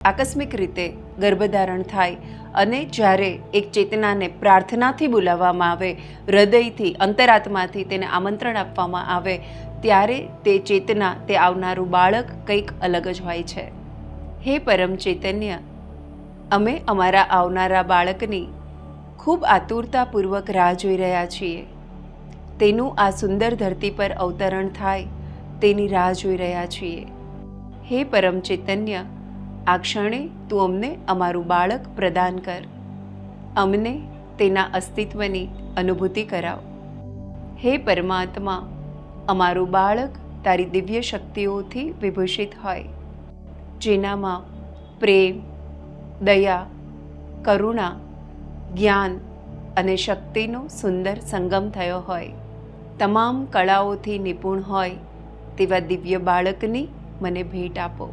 આકસ્મિક રીતે ગર્ભધારણ થાય અને જ્યારે એક ચેતનાને પ્રાર્થનાથી બોલાવવામાં આવે, હૃદયથી અંતરાત્માથી તેને આમંત્રણ આપવામાં આવે, ત્યારે તે ચેતના, તે આવનારું બાળક કંઈક અલગ જ હોય છે. હે પરમ ચૈતન્ય, અમે અમારા આવનારા બાળકની ખૂબ આતુરતાપૂર્વક રાહ જોઈ રહ્યા છીએ. તેનું આ સુંદર ધરતી પર અવતરણ થાય તેની રાહ જોઈ રહ્યા છીએ. હે પરમ ચૈતન્ય, આ ક્ષણે તું અમને અમારું બાળક પ્રદાન કર. અમને તેના અસ્તિત્વની અનુભૂતિ કરાવ. હે પરમાત્મા, અમારું બાળક તારી દિવ્ય શક્તિઓથી વિભૂષિત હોય, જેનામાં પ્રેમ, દયા, કરુણા, જ્ઞાન અને શક્તિનો સુંદર સંગમ થયો હોય, તમામ કળાઓથી નિપુણ હોય તેવા દિવ્ય બાળકની મને ભેટ આપો.